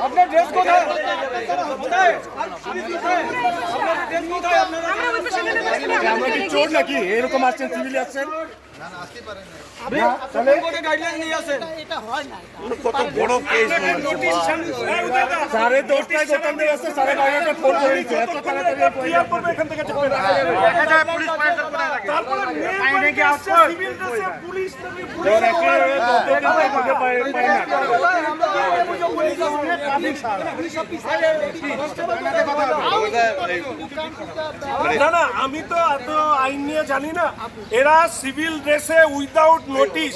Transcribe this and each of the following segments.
আপনার ড্রেস কোথায়? আমরা কি চোর নাকি এরকম আসছেন সিভিল আসছেন? সাড়ে 10টায় দোকান দিয়ে আসছে, 11:30 ফোন করে দিচ্ছে, এত তাড়াতাড়ি না না, আমি তো এত আইন নিয়ে জানি না। এরা সিভিল ড্রেসে উইদাউট নোটিশ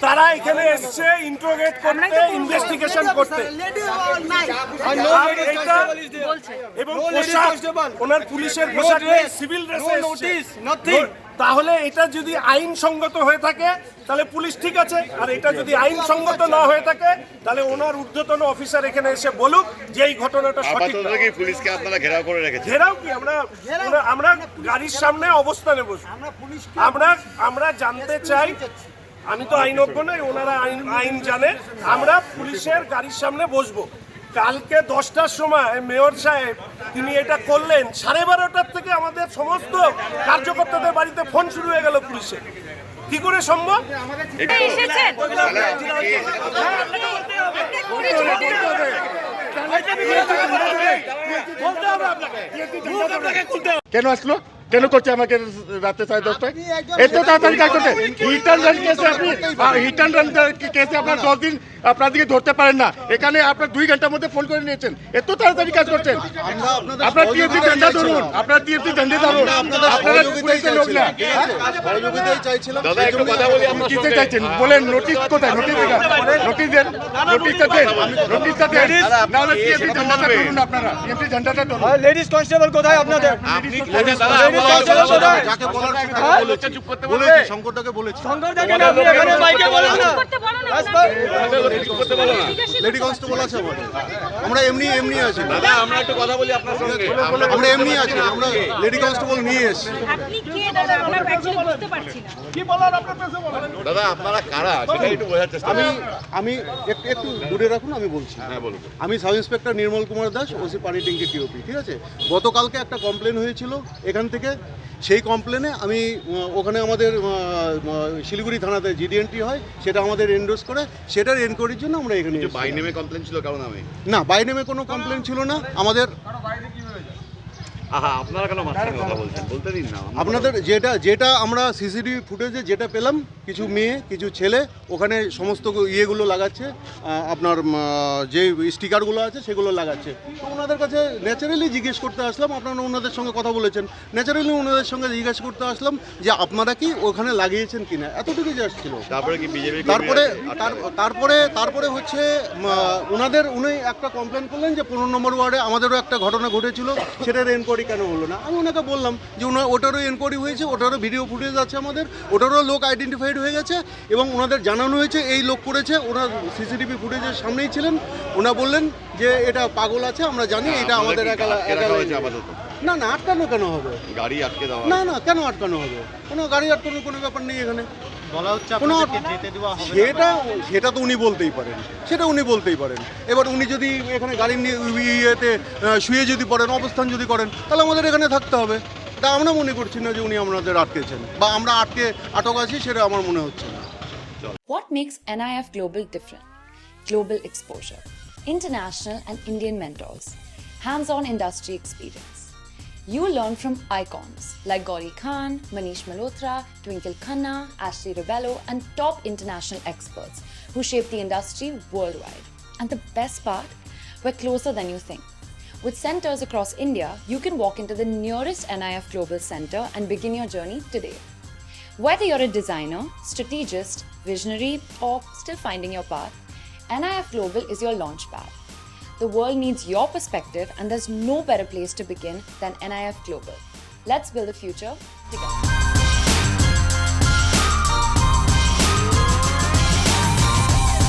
তারা এখানে এসছে ইন্টারোগেট করতে, ইনভেস্টিগেশন করতে, এবং ওনার পুলিশের পোশাক সিভিল ড্রেসে। তাহলে এটা যদি আইনসঙ্গত হয়ে থাকে তাহলে পুলিশ ঠিক আছে, আর এটা যদি আইনসঙ্গত না হয়ে থাকে তাহলে ওনার ঊর্ধ্বতন অফিসার এখানে এসে বলুক যে এই ঘটনাটা সঠিক। পুলিশকে আপনারা ঘেরাও করে রেখেছেন? ঘেরাও কি, আমরা গাড়ির সামনে অবস্থানে বসবো। আমরা জানতে চাই, আমি তো আইনজ্ঞ নই, ওনারা আইন জানে। আমরা পুলিশের গাড়ির সামনে বসবো। কালকে 10টার সময় মেয়র সাহেব তিনি এটা করলেন, 12:30 থেকে আমাদের সমস্ত কার্যকর্তাদের বাড়িতে ফোন শুরু হয়ে গেল পুলিশের। কি করে সম্ভব? কেন আসলো? কেন করছে আমাকে রাতে 10:30টায়? এত তাড়াতাড়ি কাজ করতে? হিট অ্যান্ড রান কেসে আপনি হিট অ্যান্ড রান কেসে আপনার 10 দিন আপনার দিকে ধরতে পারেন না। এখানে আপনার 2 ঘন্টার মধ্যে ফোন করে নিয়েছেন, এত তাড়াতাড়ি কাজ করছেন। আপনার টিএফসি ঝান্ডা ধরুন, আপনার টিএফসি ঝান্ডা ধরুন। আপনারা পুলিশের লোক না, সহযোগিতাই চাইছিলাম। দাদা একটু কথা বলি, আমরা কিসে চাইছেন বলেন? নোটিশ কোথায়? নোটিশ দেন, নোটিশ দেন, নোটিশটা দেন, নোটিশটা দেন। না হলে টিএফসি ঝান্ডাটা ধরুন, আপনারা টিএফসি ঝান্ডাটা ধরুন। লেডিস কনস্টেবল কোথায় আপনাদের? আপনি যাকে বলার বলেছি, শঙ্করদাকে বলেছি। শঙ্করদাকে না, আপনি এখানে মাইকে বলেন না। লেডি কনস্টেবল আছে আমাদের, আমরা এমনি আছি। দাদা আমরা একটু কথা বলি আপনার সঙ্গে। আমরা এমনি আছি, আমরা লেডি কনস্টেবল নিয়ে এসেছি। আপনি কে দাদা? আমরা অ্যাকচুয়ালি বুঝতে পারছি না। কি বলার আপনার কাছে বলেন। দাদা আপনারা কারা সেটা একটু বোঝার চেষ্টা করুন। আমি একটু দূরে রাখুন, আমি বলছি। হ্যাঁ বলুন। আমি সাব ইন্সপেক্টর নির্মল কুমার দাস, ওসি পানি ট্যাঙ্কি টিওপি। ঠিক আছে, গতকালকে একটা কমপ্লেন হয়েছিল এখান থেকে। সেই কমপ্লেনে আমি ওখানে আমাদের শিলিগুড়ি থানাতে জিডি এন্ট্রি হয়, সেটা আমাদের এন্ডোর্স করে, সেটার এনকোয়ারির জন্য আমরা এখানে এসেছি। বাই নেমে কমপ্লেন ছিল কারণ আমি না, বাই নেমে কোনো কমপ্লেন ছিল না আমাদের। আপনারা কেন মাঝখানে কথা বলছেন? বলতে দিন না। আপনাদের যেটা আমরা সিসিটিভি ফুটেজে যেটা পেলাম, কিছু মেয়ে কিছু ছেলে ওখানে সমস্ত ইয়েগুলো লাগাচ্ছে, আপনার যে স্টিকারগুলো আছে সেগুলো লাগাচ্ছে। তো ওনাদের কাছে ন্যাচারালি জিজ্ঞেস করতে আসলাম, আপনারা ওনাদের সঙ্গে কথা বলেছেন, ন্যাচারালি ওনাদের সঙ্গে জিজ্ঞেস করতে আসলাম যে আপনারা কি ওখানে লাগিয়েছেন কিনা, এতটুকু জাস্ট ছিল। তারপরে কি বিজেপি তারপরে হচ্ছে উনি একটা কমপ্লেন করলেন যে 15 নম্বর ওয়ার্ডে আমাদেরও একটা ঘটনা ঘটেছিল, সেটার এনকোয়ারি কেন হলো না। আমি ওনাকে বললাম যে ওটারও এনকোয়ারি হয়েছে, ওটারও ভিডিও ফুটেজ আছে আমাদের, ওটারও লোক আইডেন্টিফাইড হয়ে গেছে এবং ওনাদের জানানো হয়েছে এই লোক করেছে। ওনার সিসিটিভি ফুটেজের সামনেই ছিলেন। ওনা বললেন যে এটা পাগল আছে, আমরা জানি এটা আমাদের না না, আটকানো কেন হবে? গাড়ি আটকে দেওয়া না না, কেন আটকানো হবে? কোনো গাড়ি আটকানোর কোনো ব্যাপার নেই এখানে। সেটা তো উনি বলতেই পারেন, এবার উনি যদি এখানে গাড়ি নিয়ে ইয়েতে শুয়ে যদি পড়েন, অবস্থান যদি করেন, তাহলে আমাদের এখানে থাকতে হবে। তা আমরা মনে করছি না যে উনি আমাদের আটকেছেন বা আমরা আটক আছি, সেটা আমার মনে হচ্ছে না। What makes NIF Global different? Global exposure, international and Indian mentors, hands-on industry experience. You learn from icons like Gauri Khan, Manish Malhotra, Twinkle Khanna, Ashley Rebello, and top international experts who shape the industry worldwide. And the best part, we're closer than you think. With centers across India, you can walk into the nearest NIF Global Center and begin your journey today. Whether you're a designer, strategist, visionary, or still finding your path, NIF Global is your launchpad. The world needs your perspective, and there's no better place to begin than NIF Global. Let's build a future together.